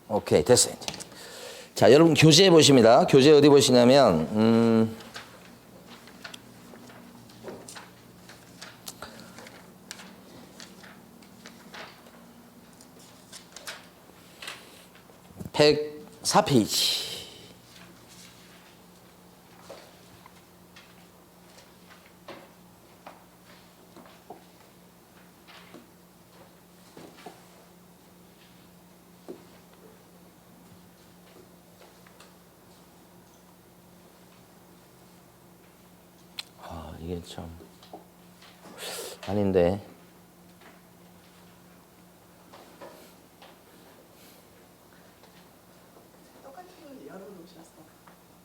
오케이, 됐어요. 이제. 자, 여러분 교재 보십니다. 교재 어디 보시냐면, 104페이지. 이게 참 아닌데. 똑같은 걸 열어놓으셨어.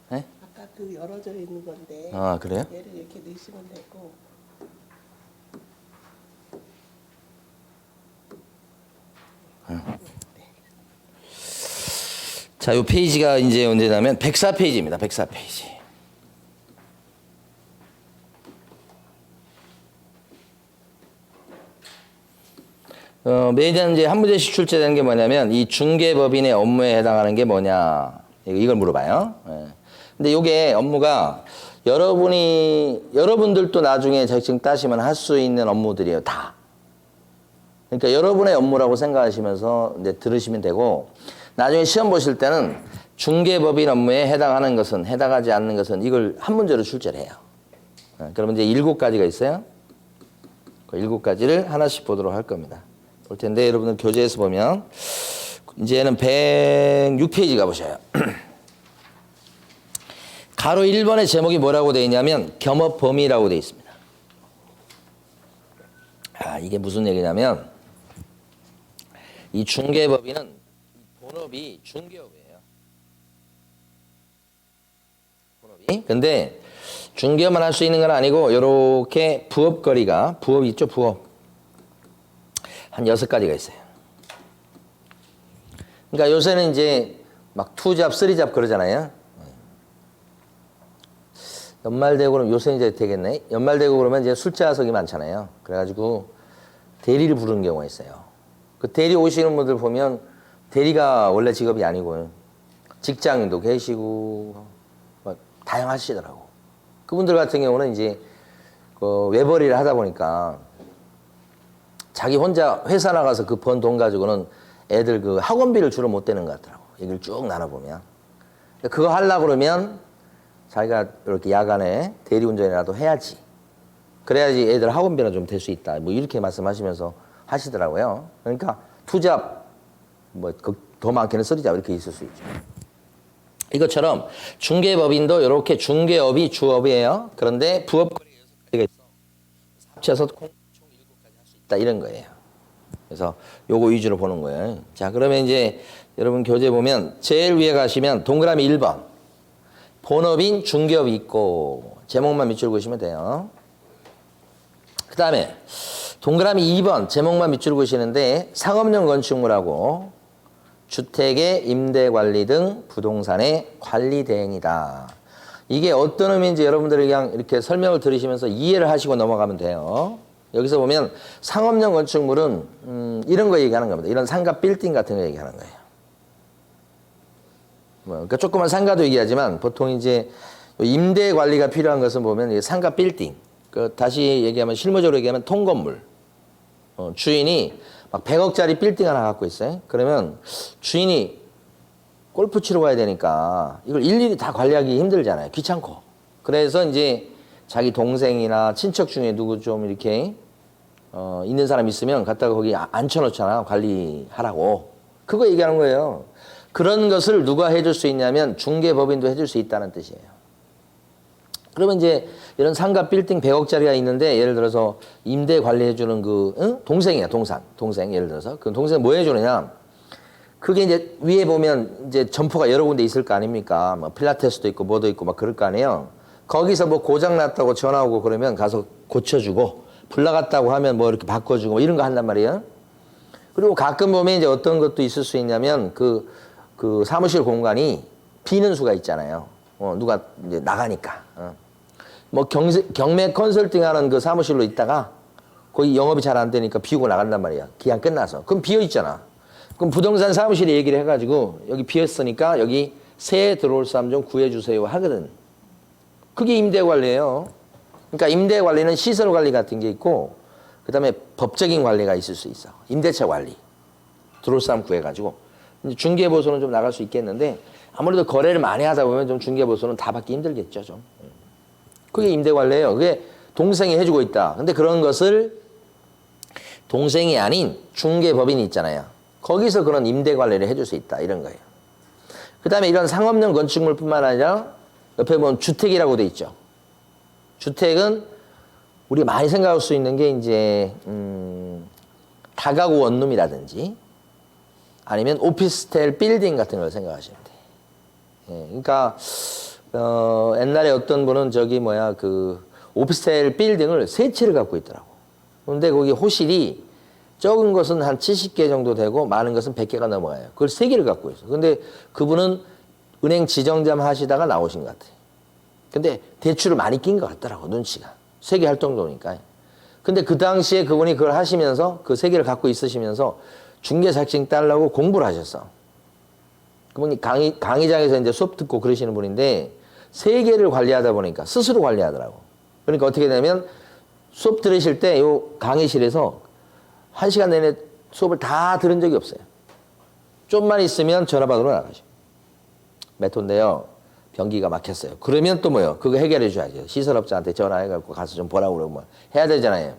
네? 아까 그 열어져 있는 건데. 아, 그래요? 얘를 이렇게 넣으시면 되고. 자, 요 페이지가 이제 언제냐면 104페이지입니다. 104페이지. 매년 이제 한 문제씩 출제되는 게 뭐냐면 이 중개법인의 업무에 해당하는 게 뭐냐 이걸 물어봐요. 예. 근데 이게 업무가 여러분들도 나중에 자격증 따시면 할 수 있는 업무들이에요, 다. 그러니까 여러분의 업무라고 생각하시면서 이제 들으시면 되고 나중에 시험 보실 때는 중개법인 업무에 해당하는 것은 해당하지 않는 것은 이걸 한 문제로 출제를 해요. 예. 그러면 이제 7가지가 있어요. 그 7가지를 하나씩 보도록 할 겁니다. 볼 텐데 여러분들 교재에서 보면 이제는 106페이지 가보셔요. 가로 1번의 제목이 뭐라고 되어 있냐면 겸업 범위라고 되어 있습니다. 이게 무슨 얘기냐면 이 중개법인은 본업이 중개업이에요. 본업이. 근데 중개업만 할 수 있는 건 아니고 이렇게 부업거리가 부업 있죠, 부업. 한 6가지가 있어요. 그러니까 요새는 이제 막 2잡, 3잡 그러잖아요. 연말되고 그러면 요새 이제 되겠네. 연말되고 그러면 이제 술자석이 많잖아요. 그래가지고 대리를 부르는 경우가 있어요. 그 대리 오시는 분들 보면 대리가 원래 직업이 아니고요. 직장인도 계시고 막 다양하시더라고. 그분들 같은 경우는 이제 그 외벌이를 하다 보니까 자기 혼자 회사 나가서 그 번 돈 가지고는 애들 그 학원비를 주로 못 대는 것 같더라고. 얘기를 쭉 나눠보면. 그거 하려고 그러면 자기가 이렇게 야간에 대리운전이라도 해야지. 그래야지 애들 학원비는 좀 될 수 있다. 뭐 이렇게 말씀하시면서 하시더라고요. 그러니까 투잡, 뭐 더 많게는 쓰리잡 이렇게 있을 수 있죠. 이것처럼 중개법인도 이렇게 중개업이 주업이에요. 그런데 부업거리가 6가지가 있어. 합쳐서 총 7가지 할 수 있다. 이런 거예요. 그래서 요거 위주로 보는 거예요. 자, 그러면 이제 여러분 교재 보면 제일 위에 가시면 동그라미 1번. 본업인 중개업이 있고 제목만 밑줄 그으시면 돼요. 그 다음에 동그라미 2번 제목만 밑줄 그으시는데 상업용 건축물하고 주택의 임대관리 등 부동산의 관리 대행이다. 이게 어떤 의미인지 여러분들이 그냥 이렇게 설명을 들으시면서 이해를 하시고 넘어가면 돼요. 여기서 보면 상업용 건축물은 이런 거 얘기하는 겁니다. 이런 상가 빌딩 같은 거 얘기하는 거예요. 그러니까 조그만 상가도 얘기하지만 보통 이제 임대 관리가 필요한 것은 보면 상가 빌딩. 다시 얘기하면 실무적으로 얘기하면 통건물. 주인이 막 100억짜리 빌딩 하나 갖고 있어요. 그러면 주인이 골프 치러 가야 되니까 이걸 일일이 다 관리하기 힘들잖아요. 귀찮고. 그래서 이제 자기 동생이나 친척 중에 누구 좀 이렇게 있는 사람 있으면 갖다가 거기 앉혀놓잖아. 관리하라고. 그거 얘기하는 거예요. 그런 것을 누가 해줄 수 있냐면 중개법인도 해줄 수 있다는 뜻이에요. 그러면 이제 이런 상가 빌딩 100억짜리가 있는데 예를 들어서 임대 관리해주는 동생이야, 동생 예를 들어서. 그 동생 뭐 해주느냐. 그게 이제 위에 보면 이제 점포가 여러 군데 있을 거 아닙니까? 뭐 필라테스도 있고 뭐도 있고 막 그럴 거 아니에요. 거기서 뭐 고장 났다고 전화 오고 그러면 가서 고쳐주고 불 나갔다고 하면 뭐 이렇게 바꿔주고 뭐 이런 거 한단 말이에요. 그리고 가끔 보면 이제 어떤 것도 있을 수 있냐면 그 사무실 공간이 비는 수가 있잖아요. 누가 이제 나가니까. 뭐 경매 컨설팅 하는 그 사무실로 있다가 거기 영업이 잘 안 되니까 비우고 나간단 말이야. 기한 끝나서. 그럼 비어 있잖아. 그럼 부동산 사무실에 얘기를 해가지고 여기 비었으니까 여기 새 들어올 사람 좀 구해주세요 하거든. 그게 임대관리예요. 그러니까 임대관리는 시설관리 같은 게 있고 그 다음에 법적인 관리가 있을 수 있어. 임대차 관리. 들어올 사람 구해가지고. 이제 중개보수는 좀 나갈 수 있겠는데 아무래도 거래를 많이 하다 보면 좀 중개보수는 다 받기 힘들겠죠. 좀. 그게 임대관리예요. 그게 동생이 해주고 있다. 근데 그런 것을 동생이 아닌 중개법인이 있잖아요. 거기서 그런 임대관리를 해줄 수 있다. 이런 거예요. 그 다음에 이런 상업용 건축물뿐만 아니라 옆에 보면 주택이라고 돼 있죠. 주택은 우리가 많이 생각할 수 있는 게 이제 다가구 원룸이라든지 아니면 오피스텔 빌딩 같은 걸 생각하시면 돼요. 예, 그러니까 옛날에 어떤 분은 그 오피스텔 빌딩을 세 채를 갖고 있더라고. 그런데 거기 호실이 적은 것은 한 70개 정도 되고 많은 것은 100개가 넘어가요. 그걸 세 개를 갖고 있어. 근데 그분은 은행 지정잠 하시다가 나오신 것 같아요. 근데 대출을 많이 낀 것 같더라고, 눈치가. 세계 할 정도니까. 근데 그 당시에 그분이 그걸 하시면서 그 세 개를 갖고 있으시면서 중개 자격증 따려고 공부를 하셨어. 그분이 강의장에서 이제 수업 듣고 그러시는 분인데 세 개를 관리하다 보니까 스스로 관리하더라고. 그러니까 어떻게 되냐면 수업 들으실 때 요 강의실에서 1시간 내내 수업을 다 들은 적이 없어요. 좀만 있으면 전화받으러 나가죠. 몇 호인데요. 변기가 막혔어요. 그러면 또 뭐요? 그거 해결해 줘야죠. 시설업자한테 전화해갖고 가서 좀 보라고 그러고 뭐 해야 되잖아요.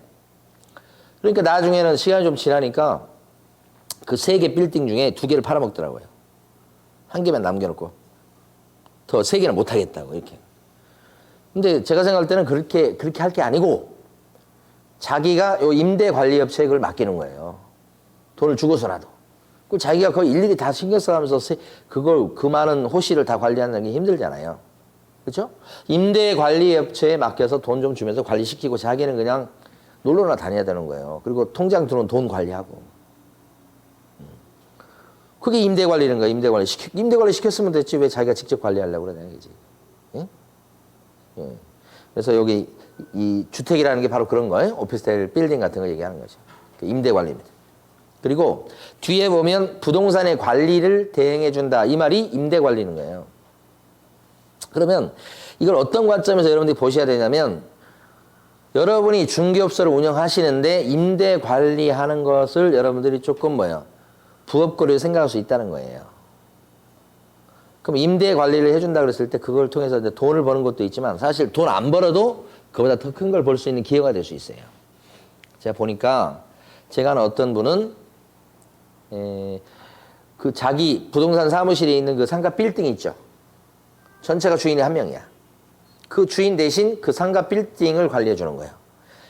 그러니까 나중에는 시간이 좀 지나니까 그 3개 빌딩 중에 2개를 팔아먹더라고요. 1개만 남겨놓고 더 3개는 못하겠다고 이렇게. 근데 제가 생각할 때는 그렇게 할 게 아니고 자기가 요 임대관리업체에 그걸 맡기는 거예요. 돈을 주고서라도. 그 자기가 거의 일일이 다 신경 써가면서 그 많은 호실을 다 관리하는 게 힘들잖아요. 그렇죠? 임대관리업체에 맡겨서 돈 좀 주면서 관리시키고 자기는 그냥 놀러나 다녀야 되는 거예요. 그리고 통장 들어온 돈 관리하고. 그게 임대관리는 거예요. 임대관리 시켰으면 됐지 왜 자기가 직접 관리하려고 그러냐 이거지. 예? 예. 그래서 여기 이 주택이라는 게 바로 그런 거예요. 오피스텔 빌딩 같은 거 얘기하는 거죠. 임대관리입니다. 그리고 뒤에 보면 부동산의 관리를 대행해 준다. 이 말이 임대관리는 거예요. 그러면 이걸 어떤 관점에서 여러분들이 보셔야 되냐면 여러분이 중개업소를 운영하시는데 임대관리하는 것을 여러분들이 조금 부업거리로 생각할 수 있다는 거예요. 그럼 임대관리를 해준다 그랬을 때 그걸 통해서 이제 돈을 버는 것도 있지만 사실 돈 안 벌어도 그보다 더 큰 걸 벌 수 있는 기회가 될 수 있어요. 제가 보니까 제가 아는 어떤 분은 그 자기 부동산 사무실에 있는 그 상가 빌딩 있죠. 전체가 주인이 한 명이야. 그 주인 대신 그 상가 빌딩을 관리해 주는 거예요.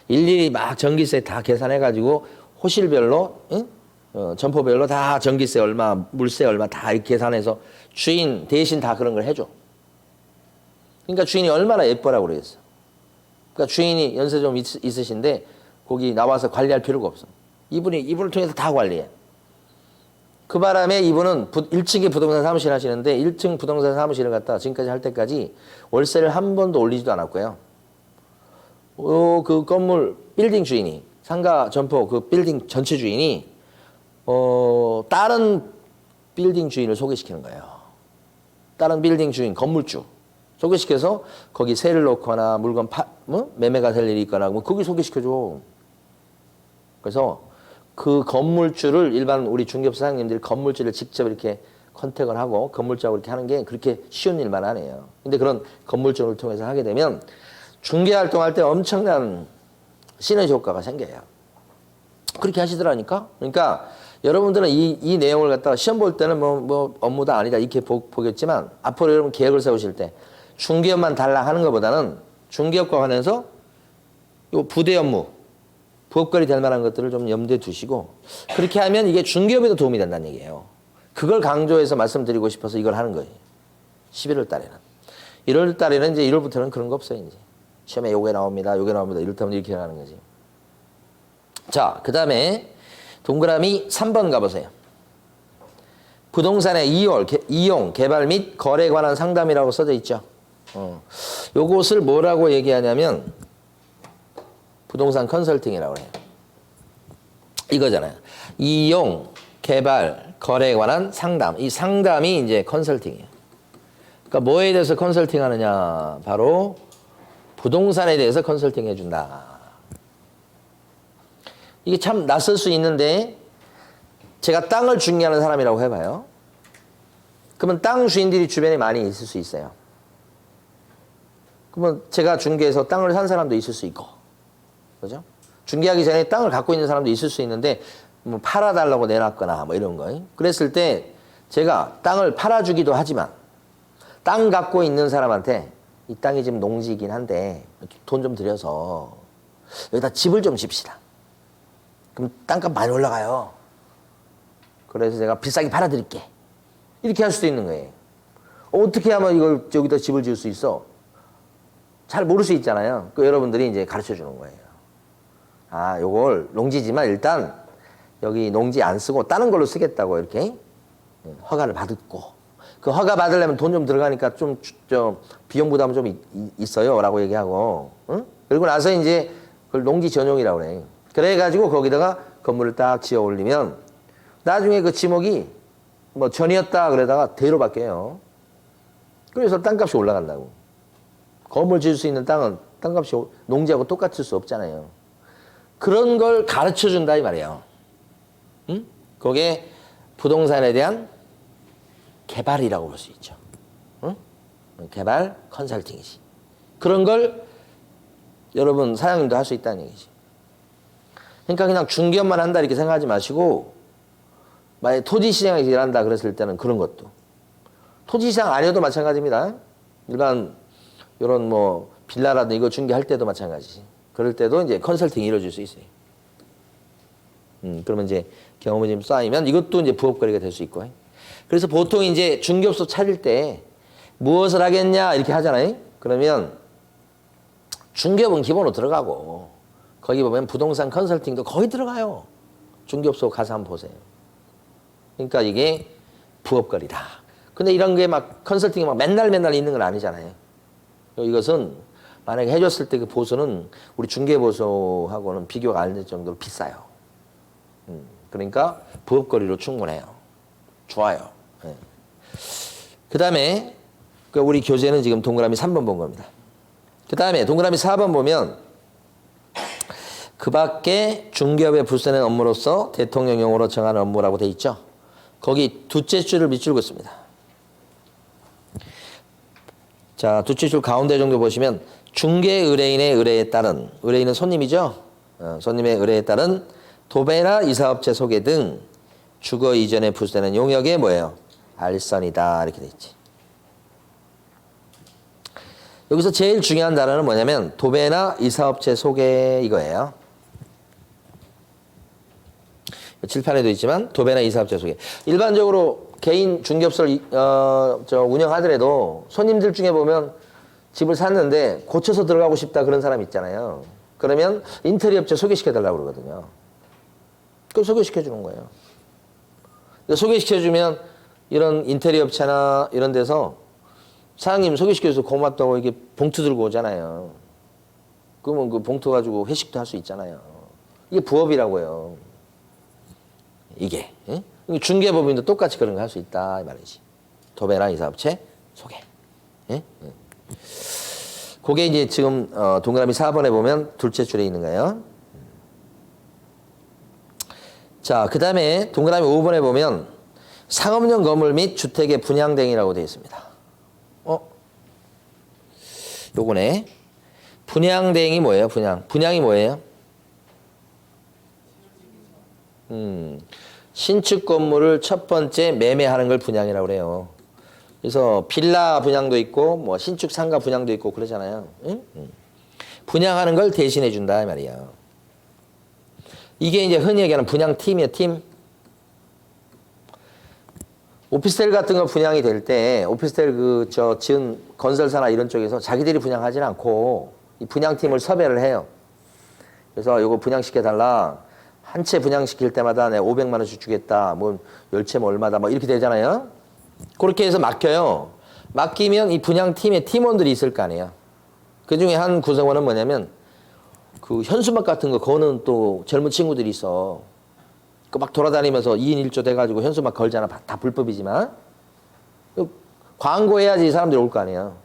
일일이 막 전기세 다 계산해가지고 호실별로 점포별로 다 전기세 얼마, 물세 얼마 다 이렇게 계산해서 주인 대신 다 그런 걸 해줘. 그러니까 주인이 얼마나 예뻐라고 그러겠어. 그러니까 주인이 연세 좀 있으신데 거기 나와서 관리할 필요가 없어. 이분을 통해서 다 관리해. 그 바람에 이분은 1층에 부동산 사무실 하시는데 1층 부동산 사무실을 갖다 지금까지 할 때까지 월세를 한 번도 올리지도 않았고요. 그 건물 빌딩 주인이 상가 점포 그 빌딩 전체 주인이 다른 빌딩 주인을 소개시키는 거예요. 다른 빌딩 주인 건물주 소개시켜서 거기 세를 넣거나 물건 매매가 될 일이 있거나 거기 소개시켜줘. 그래서 그 건물주를 일반 우리 중개업 사장님들이 건물주를 직접 이렇게 컨택을 하고 건물주하고 이렇게 하는 게 그렇게 쉬운 일만 아니에요. 근데 그런 건물주를 통해서 하게 되면 중개 활동할 때 엄청난 시너지 효과가 생겨요. 그렇게 하시더라니까. 그러니까 여러분들은 이 내용을 갖다가 시험 볼 때는 뭐 업무다 아니다 이렇게 보겠지만 앞으로 여러분 계획을 세우실 때 중개업만 달라 하는 것보다는 중개업과 관련해서 요 부대 업무 부업거리 될 만한 것들을 좀 염두에 두시고 그렇게 하면 이게 중개업에도 도움이 된다는 얘기예요. 그걸 강조해서 말씀드리고 싶어서 이걸 하는 거예요. 11월 달에는. 1월 달에는 이제 1월부터는 그런 거 없어요. 이제 시험에 요게 나옵니다. 이렇다면 이렇게 하는 거지. 자, 그 다음에 동그라미 3번 가보세요. 부동산의 이용, 개발 및 거래에 관한 상담이라고 써져 있죠. 요것을 뭐라고 얘기하냐면 부동산 컨설팅이라고 해요. 이거잖아요. 이용, 개발, 거래에 관한 상담. 이 상담이 이제 컨설팅이에요. 그러니까 뭐에 대해서 컨설팅 하느냐? 바로 부동산에 대해서 컨설팅 해준다. 이게 참 낯설 수 있는데 제가 땅을 중개하는 사람이라고 해봐요. 그러면 땅 주인들이 주변에 많이 있을 수 있어요. 그러면 제가 중개해서 땅을 산 사람도 있을 수 있고, 그죠? 중개하기 전에 땅을 갖고 있는 사람도 있을 수 있는데, 뭐 팔아달라고 내놨거나 뭐 이런 거. 그랬을 때 제가 땅을 팔아주기도 하지만, 땅 갖고 있는 사람한테 이 땅이 지금 농지이긴 한데 돈 좀 들여서 여기다 집을 좀 집시다. 그럼 땅값 많이 올라가요. 그래서 제가 비싸게 팔아드릴게. 이렇게 할 수도 있는 거예요. 어떻게 하면 이걸 여기다 집을 지을 수 있어? 잘 모를 수 있잖아요. 그 여러분들이 이제 가르쳐 주는 거예요. 아, 요걸 농지지만 일단 여기 농지 안 쓰고 다른 걸로 쓰겠다고 이렇게 허가를 받았고, 그 허가 받으려면 돈 좀 들어가니까 좀 비용 부담은 좀 있어요라고 얘기하고, 응? 그리고 나서 이제 그걸 농지 전용이라고 그래. 그래가지고 거기다가 건물을 딱 지어 올리면 나중에 그 지목이 뭐 전이었다 그러다가 대로 바뀌어요. 그래서 땅값이 올라간다고. 건물 지을 수 있는 땅은 땅값이 농지하고 똑같을 수 없잖아요. 그런 걸 가르쳐 준다 이 말이에요. 응? 그게 부동산에 대한 개발이라고 볼 수 있죠. 응? 개발 컨설팅이지. 그런 걸 여러분 사장님도 할 수 있다는 얘기지. 그러니까 그냥 중개업만 한다 이렇게 생각하지 마시고, 만약에 토지시장에서 일한다 그랬을 때는 그런 것도. 토지시장 아니어도 마찬가지입니다. 일반 이런 뭐 빌라라든지 이거 중개할 때도 마찬가지지. 그럴 때도 이제 컨설팅이 이루어질 수 있어요. 그러면 이제 경험이 좀 쌓이면 이것도 이제 부업거리가 될 수 있고. 그래서 보통 이제 중개업소 차릴 때 무엇을 하겠냐 이렇게 하잖아요. 그러면 중개업은 기본으로 들어가고, 거기 보면 부동산 컨설팅도 거의 들어가요. 중개업소 가서 한번 보세요. 그러니까 이게 부업거리다. 근데 이런 게 막 컨설팅이 막 맨날 있는 건 아니잖아요. 이것은 만약에 해줬을 때 그 보수는 우리 중개보수하고는 비교가 안 될 정도로 비싸요. 그러니까 부업거리로 충분해요. 좋아요. 네. 그 다음에 우리 교재는 지금 동그라미 3번 본 겁니다. 그 다음에 동그라미 4번 보면 그 밖에 중개업에 부수는 업무로서 대통령령으로 정하는 업무라고 돼 있죠. 거기 둘째 줄을 밑줄 긋습니다. 자, 둘째 줄 가운데 정도 보시면 중개 의뢰인의 의뢰에 따른, 의뢰인은 손님이죠. 손님의 의뢰에 따른 도배나 이사업체 소개 등 주거 이전에 부수되는 용역의 뭐예요? 알선이다 이렇게 돼 있지. 여기서 제일 중요한 단어는 뭐냐면 도배나 이사업체 소개 이거예요. 칠판에도 있지만 도배나 이사업체 소개. 일반적으로 개인 중개업소를 운영하더라도 손님들 중에 보면 집을 샀는데 고쳐서 들어가고 싶다 그런 사람 있잖아요. 그러면 인테리어 업체 소개시켜달라고 그러거든요. 그걸 소개시켜주는 거예요. 소개시켜주면 이런 인테리어 업체나 이런 데서 사장님 소개시켜줘서 고맙다고 이게 봉투 들고 오잖아요. 그러면 그 봉투 가지고 회식도 할 수 있잖아요. 이게 부업이라고요. 이게. 응? 중개법인도 똑같이 그런 거 할 수 있다 이 말이지. 도배나 이사업체 소개. 응? 응. 그게 이제 지금 동그라미 4번에 보면 둘째 줄에 있는 거예요. 자, 그 다음에 동그라미 5번에 보면 상업용 건물 및 주택의 분양등이라고 되어 있습니다. 요거네. 분양대행이 뭐예요? 분양이 뭐예요? 신축 건물을 첫 번째 매매하는 걸 분양이라고 그래요. 그래서 빌라 분양도 있고 뭐 신축 상가 분양도 있고 그러잖아요. 응? 분양하는 걸 대신해 준다 이 말이야. 이게 이제 흔히 얘기하는 분양팀이에요. 팀. 오피스텔 같은 거 분양이 될 때 오피스텔 지은 건설사나 이런 쪽에서 자기들이 분양하지는 않고 이 분양팀을 섭외를 해요. 그래서 이거 분양시켜달라. 한 채 분양시킬 때마다 내가 500만 원씩 주겠다. 뭐 10채면 얼마다. 뭐 이렇게 되잖아요. 그렇게 해서 맡겨요. 맡기면 이 분양팀에 팀원들이 있을 거 아니에요. 그 중에 한 구성원은 뭐냐면 그 현수막 같은 거 거는 또 젊은 친구들이 있어. 그 막 돌아다니면서 2인 1조 돼가지고 현수 막 걸잖아. 다 불법이지만. 광고해야지 이 사람들이 올 거 아니에요.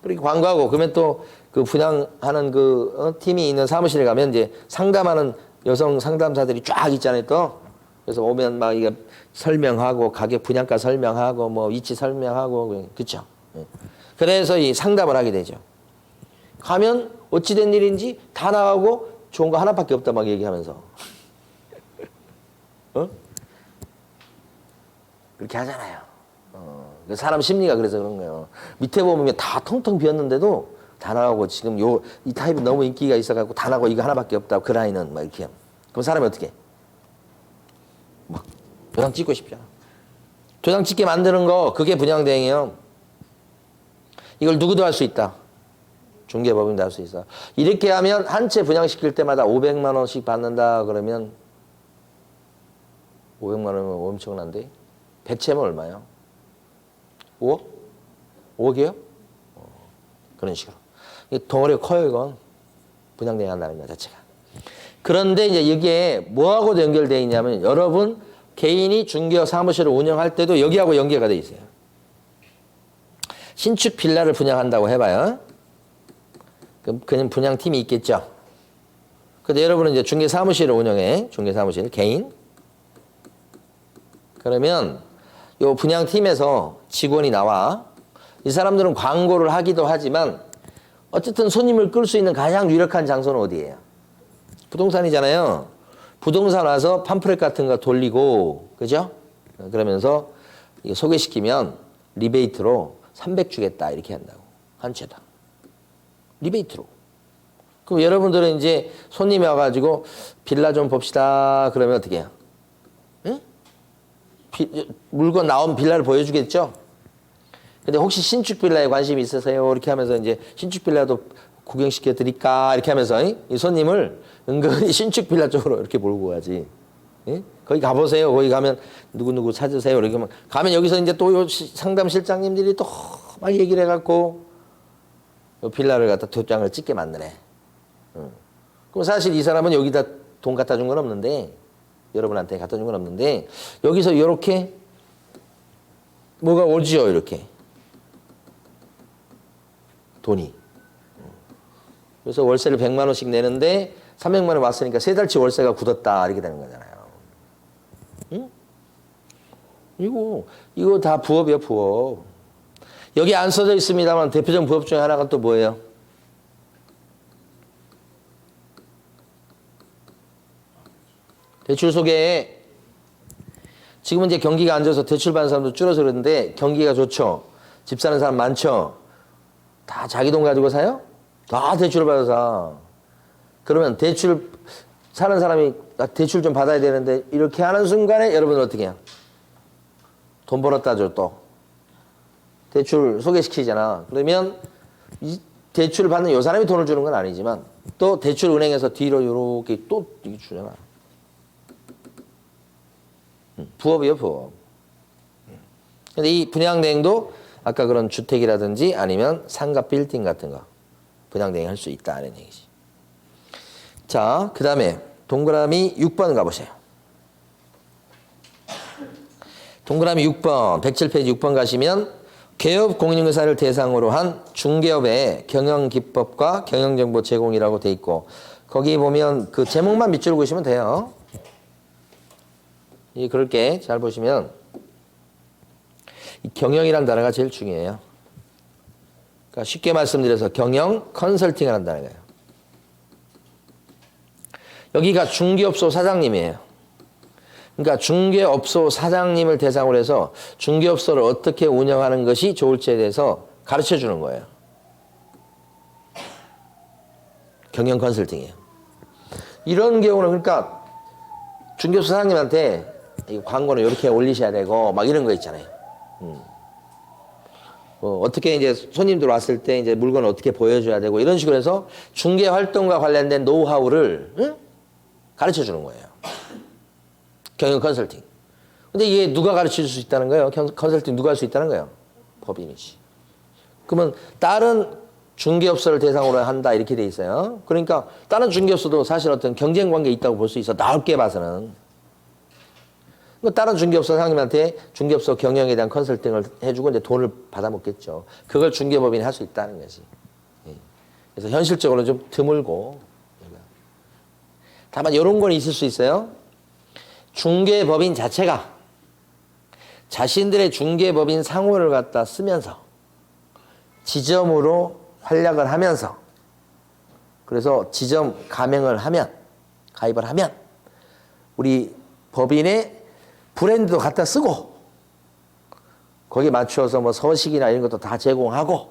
그렇게 광고하고, 그러면 또 그 분양하는 팀이 있는 사무실에 가면 이제 상담하는 여성 상담사들이 쫙 있잖아요, 또. 그래서 오면 막 이게 설명하고, 가격 분양가 설명하고, 뭐 위치 설명하고, 그쵸? 그래서 이 상담을 하게 되죠. 가면 어찌된 일인지 다 나가고 좋은 거 하나밖에 없다 막 얘기하면서. 그렇게 하잖아요. 사람 심리가 그래서 그런 거예요. 밑에 보면 다 텅텅 비었는데도 다 나가고 지금 이 타입이 너무 인기가 있어갖고 다 나가고 이거 하나밖에 없다. 그 라인은 막 이렇게. 그럼 사람이 어떻게 해? 막 도장 찍고 싶잖아. 도장 찍게 만드는 거 그게 분양대행이에요. 이걸 누구도 할 수 있다. 중개법인도 할 수 있어. 이렇게 하면 한 채 분양시킬 때마다 500만 원씩 받는다 그러면 500만 원이면 엄청난데 100채면 얼마예요? 5억? 5억이에요? 그런 식으로. 덩어리가 커요, 이건. 분양대행 한다는 것 자체가. 그런데 이제 이게 뭐하고 연결되어 있냐면 여러분 개인이 중개업 사무실을 운영할 때도 여기하고 연계가 되어 있어요. 신축 빌라를 분양한다고 해봐요. 그럼 그냥 분양팀이 있겠죠. 근데 여러분은 이제 중개 사무실을 운영해. 중개 사무실 개인. 그러면 요 분양팀에서 직원이 나와. 이 사람들은 광고를 하기도 하지만 어쨌든 손님을 끌 수 있는 가장 유력한 장소는 어디예요? 부동산이잖아요. 부동산 와서 팜플렛 같은 거 돌리고, 그죠? 그러면서 이거 소개시키면 리베이트로 300 주겠다 이렇게 한다고. 한 채다. 리베이트로. 그럼 여러분들은 이제 손님이 와가지고 빌라 좀 봅시다. 그러면 어떻게 해요? 응? 물건 나온 빌라를 보여주겠죠? 근데 혹시 신축 빌라에 관심이 있으세요? 이렇게 하면서 이제 신축 빌라도 구경시켜 드릴까? 이렇게 하면서 이 손님을 은근히 신축 빌라 쪽으로 이렇게 몰고 가지. 예? 거기 가보세요. 거기 가면 누구누구 찾으세요. 이렇게 가면 여기서 이제 또 요 상담 실장님들이 또 막 얘기를 해갖고 요 빌라를 갖다 도장을 찍게 만드네. 그럼 사실 이 사람은 여기다 돈 갖다 준 건 없는데, 여러분한테 갖다 준 건 없는데, 여기서 이렇게 뭐가 오지요, 이렇게. 돈이. 그래서 월세를 100만 원씩 내는데 300만 원 왔으니까 3달치 월세가 굳었다 이렇게 되는 거잖아요. 응? 이거 다 부업이에요, 부업. 여기 안 써져 있습니다만 대표적 부업 중에 하나가 또 뭐예요? 대출 소개. 지금은 이제 경기가 안 좋아서 대출 받는 사람도 줄어서 그러는데 경기가 좋죠. 집 사는 사람 많죠. 다 자기 돈 가지고 사요? 다 대출을 받아서. 그러면 대출 사는 사람이 나 대출 좀 받아야 되는데 이렇게 하는 순간에 여러분은 어떻게 해요? 돈 벌었다죠, 또. 대출 소개시키잖아. 그러면 이 대출을 받는 요 사람이 돈을 주는 건 아니지만 또 대출 은행에서 뒤로 이렇게 또 이렇게 주잖아. 부업이에요, 부업. 근데 이 분양대행도 아까 그런 주택이라든지 아니면 상가 빌딩 같은 거 분양대행 할 수 있다는 얘기지. 자, 그 다음에 동그라미 6번 가보세요. 동그라미 6번, 107페이지 6번 가시면 개업 공인중개사를 대상으로 한 중개업의 경영기법과 경영정보 제공이라고 돼 있고 거기 보면 그 제목만 밑줄 그으시면 돼요. 그렇게 잘 보시면 이 경영이라는 단어가 제일 중요해요. 그러니까 쉽게 말씀드려서 경영 컨설팅을 한다는 거예요. 여기가 중개업소 사장님이에요. 그러니까 중개업소 사장님을 대상으로 해서 중개업소를 어떻게 운영하는 것이 좋을지에 대해서 가르쳐 주는 거예요. 경영 컨설팅이에요. 이런 경우는 그러니까 중개업소 사장님한테 이 광고는 이렇게 올리셔야 되고 막 이런 거 있잖아요. 어떻게 이제 손님들 왔을 때 이제 물건을 어떻게 보여줘야 되고 이런 식으로 해서 중개 활동과 관련된 노하우를 가르쳐 주는 거예요. 경영 컨설팅. 근데 이게 누가 가르쳐 줄 수 있다는 거예요? 컨설팅 누가 할 수 있다는 거예요? 법인이지. 그러면 다른 중개업소를 대상으로 한다 이렇게 돼 있어요. 그러니까 다른 중개업소도 사실 어떤 경쟁 관계에 있다고 볼 수 있어. 넓게 봐서는. 뭐 다른 중개업소 사장님한테 중개업소 경영에 대한 컨설팅을 해주고 이제 돈을 받아먹겠죠. 그걸 중개법인이 할 수 있다는 거지. 예. 그래서 현실적으로 좀 드물고. 다만 이런 건 있을 수 있어요. 중개법인 자체가 자신들의 중개법인 상호를 갖다 쓰면서 지점으로 활약을 하면서 그래서 지점 가맹을 하면 가입을 하면 우리 법인의 브랜드도 갖다 쓰고 거기에 맞춰서 뭐 서식이나 이런 것도 다 제공하고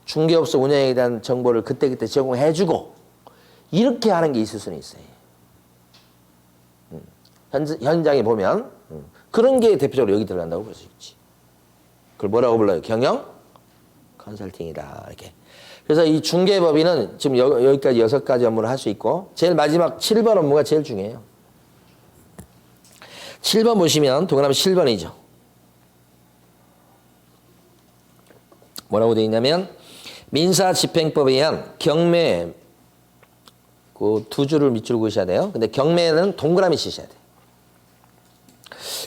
중개업소 운영에 대한 정보를 그때그때 제공해주고 이렇게 하는 게 있을 수는 있어요. 현장에 보면 그런 게 대표적으로 여기 들어간다고 볼 수 있지. 그걸 뭐라고 불러요? 경영 컨설팅이다 이렇게. 그래서 이 중개법인은 지금 여기까지 6가지 업무를 할 수 있고 제일 마지막 7번 업무가 제일 중요해요. 7번 보시면 동그라미 7번이죠. 뭐라고 되어 있냐면 민사집행법에 의한 경매 그 두 줄을 밑줄 그으셔야 돼요. 근데 경매는 동그라미 치셔야 돼요.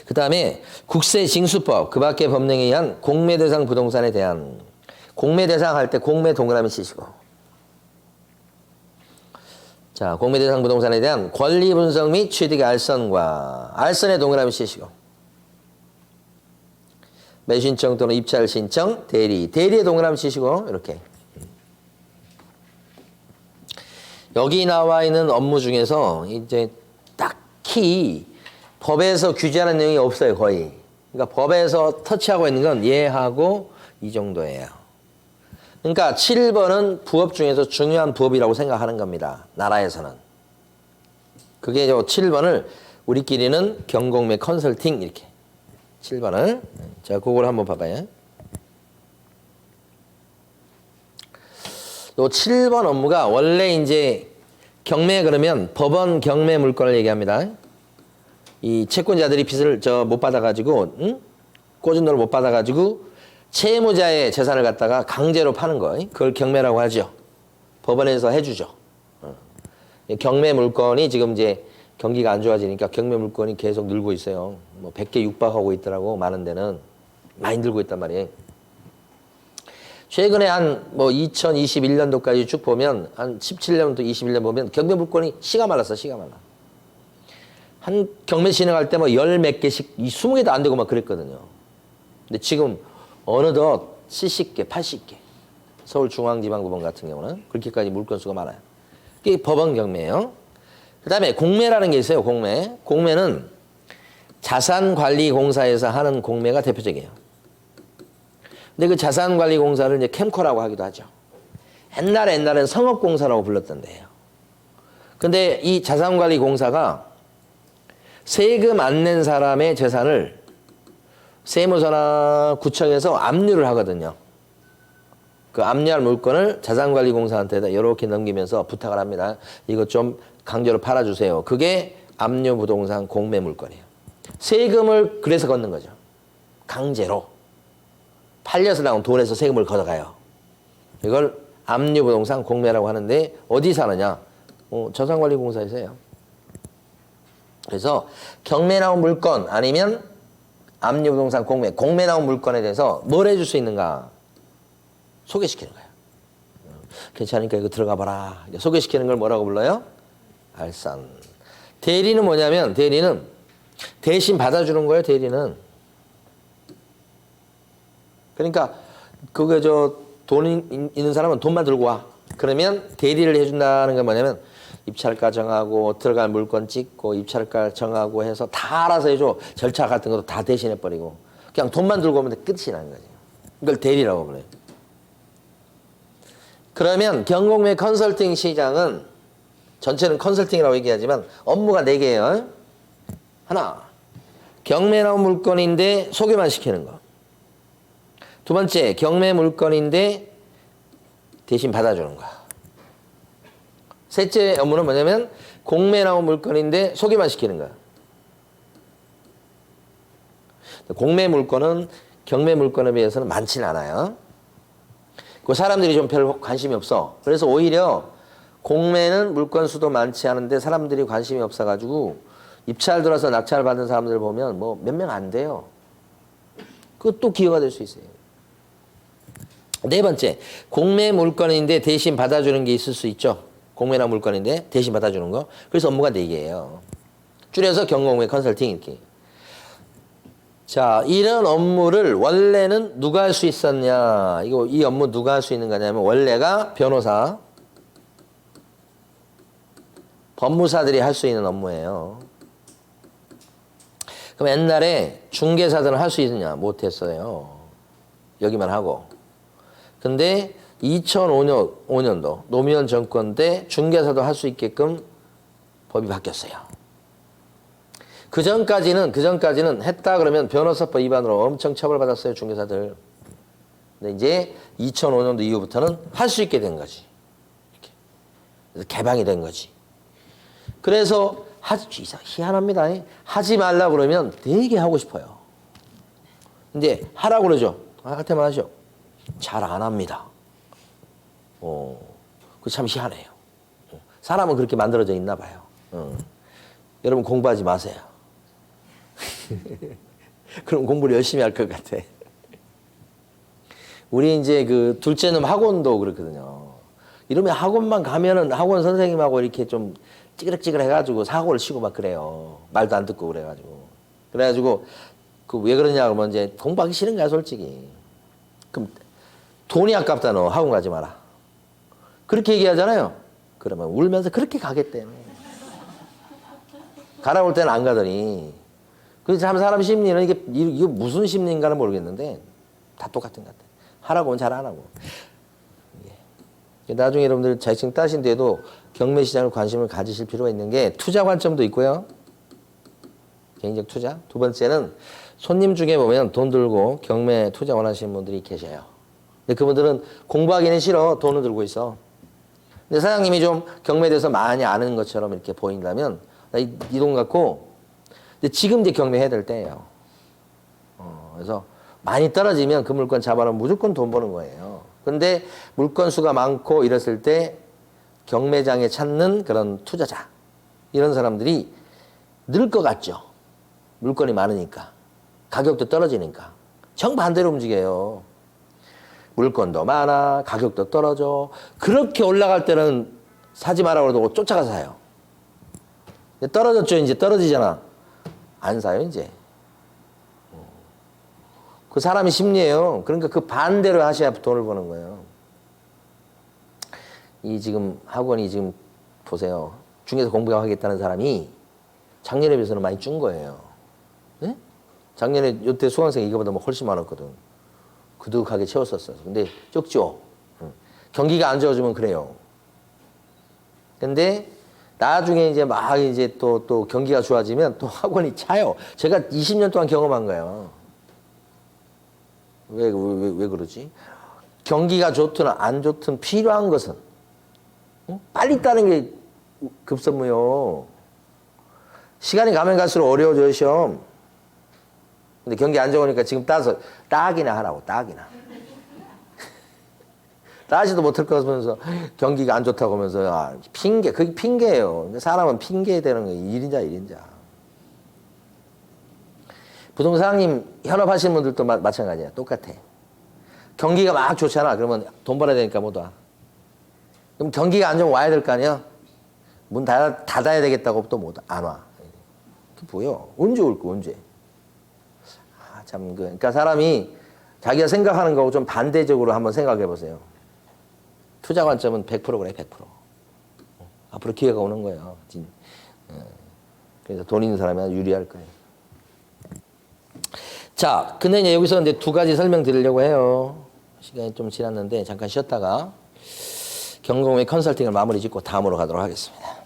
그 다음에 국세징수법 그 밖의 법령에 의한 공매대상 부동산에 대한 공매대상 할 때 공매 동그라미 치시고 자 공매대상 부동산에 대한 권리분석 및 취득의 알선과 알선의 동그라미 치시고 매수신청 또는 입찰 신청 대리의 동그라미 치시고 이렇게 여기 나와 있는 업무 중에서 이제 딱히 법에서 규제하는 내용이 없어요, 거의. 그러니까 법에서 터치하고 있는 건 얘하고 이 정도예요. 그러니까 7번은 부업 중에서 중요한 부업이라고 생각하는 겁니다. 나라에서는. 그게 7번을 우리끼리는 경공매 컨설팅 이렇게. 7번을. 자, 그걸 한번 봐봐요. 요 7번 업무가 원래 이제 경매 그러면 법원 경매 물건을 얘기합니다. 이 채권자들이 빚을 못 받아가지고, 꽂은 돈을 못 받아가지고, 채무자의 재산을 갖다가 강제로 파는 거. 그걸 경매라고 하죠. 법원에서 해주죠. 경매 물건이 지금 이제 경기가 안 좋아지니까 경매 물건이 계속 늘고 있어요. 뭐 100개 육박하고 있더라고, 많은 데는. 많이 늘고 있단 말이에요. 최근에 한 뭐 2021년도까지 쭉 보면, 한 17년부터 21년 보면 경매 물건이 씨가 말랐어, 씨가 말라. 한 경매 진행할 때 뭐 10몇 개씩 20개도 안 되고 막 그랬거든요. 근데 지금 어느덧 70개, 80개. 서울중앙지방법원 같은 경우는 그렇게까지 물건 수가 많아요. 이게 법원 경매예요. 그 다음에 공매라는 게 있어요. 공매. 공매는 자산관리공사에서 하는 공매가 대표적이에요. 근데 그 자산관리공사를 이제 캠코라고 하기도 하죠. 옛날에는 성업공사라고 불렀던데요. 근데 이 자산관리공사가 세금 안 낸 사람의 재산을 세무서나 구청에서 압류를 하거든요. 그 압류할 물건을 자산관리공사한테 이렇게 넘기면서 부탁을 합니다. 이것 좀 강제로 팔아주세요. 그게 압류부동산 공매 물건이에요. 세금을 그래서 걷는 거죠. 강제로. 팔려서 나온 돈에서 세금을 걷어가요. 이걸 압류부동산 공매라고 하는데 어디서 하느냐? 자산관리공사에서 해요. 그래서 경매 나온 물건 아니면 압류부동산 공매 나온 물건에 대해서 뭘 해줄 수 있는가 소개시키는 거예요. 괜찮으니까 이거 들어가 봐라. 소개시키는 걸 뭐라고 불러요? 알선. 대리는 뭐냐면 대리는 대신 받아주는 거예요. 대리는. 그러니까 그거 돈 있는 사람은 돈만 들고 와. 그러면 대리를 해준다는 건 뭐냐면 입찰가 정하고 들어갈 물건 찍고 입찰가 정하고 해서 다 알아서 해줘. 절차 같은 것도 다 대신해버리고 그냥 돈만 들고 오면 끝이 나는 거죠. 이걸 대리라고 불러요. 그러면 경공매 컨설팅 시장은 전체는 컨설팅이라고 얘기하지만 업무가 4개예요. 하나, 경매 나온 물건인데 소개만 시키는 거. 두 번째, 경매 물건인데 대신 받아주는 거. 셋째 업무는 뭐냐면 공매 나온 물건인데 소개만 시키는 거야. 공매 물건은 경매 물건에 비해서는 많지는 않아요. 그 사람들이 좀 별 관심이 없어. 그래서 오히려 공매는 물건 수도 많지 않은데 사람들이 관심이 없어가지고 입찰 들어서 낙찰 받은 사람들 보면 뭐 몇 명 안 돼요. 그것도 기여가 될 수 있어요. 네 번째, 공매 물건인데 대신 받아주는 게 있을 수 있죠. 공매나 물건인데 대신 받아주는 거. 그래서 업무가 4개예요. 줄여서 경공매 컨설팅 이렇게. 자, 이런 업무를 원래는 누가 할 수 있었냐. 이 업무 누가 할 수 있는 거냐면 원래가 변호사, 법무사들이 할 수 있는 업무예요. 그럼 옛날에 중개사들은 할 수 있느냐? 못했어요. 여기만 하고. 근데 2005년도 노무현 정권 때 중개사도 할 수 있게끔 법이 바뀌었어요. 그 전까지는 했다 그러면 변호사법 위반으로 엄청 처벌받았어요, 중개사들. 근데 이제 2005년도 이후부터는 할 수 있게 된 거지. 이렇게. 그래서 개방이 된 거지. 그래서 희한합니다. 하지 말라 그러면 되게 하고 싶어요. 근데 하라고 그러죠. 할 때만 하죠. 잘 안 합니다. 그 참 희한해요. 사람은 그렇게 만들어져 있나 봐요. 여러분 공부하지 마세요. 그럼 공부를 열심히 할 것 같아. 우리 이제 그 둘째 놈 학원도 그렇거든요. 이러면 학원만 가면은 학원 선생님하고 이렇게 좀 찌그럭찌그럭 해가지고 사고를 치고 막 그래요. 말도 안 듣고 그래가지고. 그 왜 그러냐 그러면 이제 공부하기 싫은 거야, 솔직히. 그럼 돈이 아깝다, 너 학원 가지 마라. 그렇게 얘기하잖아요. 그러면 울면서 그렇게 가겠대. 가라고 할 때는 안 가더니. 그래서 참 사람 심리는 이게 무슨 심리인가는 모르겠는데 다 똑같은 것 같아요. 하라고 하면 잘 안 하고. 나중에 여러분들 자격증 따신 뒤에도 경매 시장을 관심을 가지실 필요가 있는 게 투자 관점도 있고요. 개인적 투자. 두 번째는 손님 중에 보면 돈 들고 경매 투자 원하시는 분들이 계셔요. 근데 그분들은 공부하기는 싫어. 돈을 들고 있어. 근데 사장님이 좀 경매에 대해서 많이 아는 것처럼 이렇게 보인다면 이 돈 갖고 근데 지금 이제 경매해야 될 때예요. 그래서 많이 떨어지면 그 물건 잡아놓으면 무조건 돈 버는 거예요. 근데 물건 수가 많고 이랬을 때 경매장에 찾는 그런 투자자 이런 사람들이 늘 것 같죠. 물건이 많으니까 가격도 떨어지니까 정반대로 움직여요. 물건도 많아 가격도 떨어져. 그렇게 올라갈 때는 사지 마라고 그러고 쫓아가서 사요. 떨어졌죠. 이제 떨어지잖아. 안 사요 이제. 그 사람이 심리예요. 그러니까 그 반대로 하셔야 돈을 버는 거예요. 이 지금 학원이 지금 보세요. 중에서 공부하겠다는 사람이 작년에 비해서는 많이 준 거예요. 네? 작년에 이때 수강생 이거보다 뭐 훨씬 많았거든. 그득하게 채웠었어요. 근데 적죠. 경기가 안 좋아지면 그래요. 근데 나중에 이제 막 이제 또 경기가 좋아지면 또 학원이 차요. 제가 20년 동안 경험한 거예요. 왜 그러지? 경기가 좋든 안 좋든 필요한 것은 빨리 따는 게 급선무요. 시간이 가면 갈수록 어려워져요, 시험. 근데 경기 안 좋으니까 지금 따서 딱이나 하라고, 딱이나. 따지도 못할 거 같으면서 경기가 안 좋다고 하면서 핑계, 그게 핑계예요. 근데 사람은 핑계 대는 거예요. 1인자. 부동산님 현업하시는 분들도 마찬가지야. 똑같아. 경기가 막 좋잖아. 그러면 돈 벌어야 되니까 못 와. 그럼 경기가 안 좋으면 와야 될 거 아니야? 문 닫아야 되겠다고 또 안 와. 그게 뭐야? 언제 올 거, 언제? 그러니까 사람이 자기가 생각하는 거하고 좀 반대적으로 한번 생각해 보세요. 투자 관점은 100% 그래, 100%. 앞으로 기회가 오는 거예요. 그래서 돈 있는 사람이 유리할 거예요. 자, 근데 이제 여기서 이제 두 가지 설명드리려고 해요. 시간이 좀 지났는데 잠깐 쉬었다가 경공의 컨설팅을 마무리 짓고 다음으로 가도록 하겠습니다.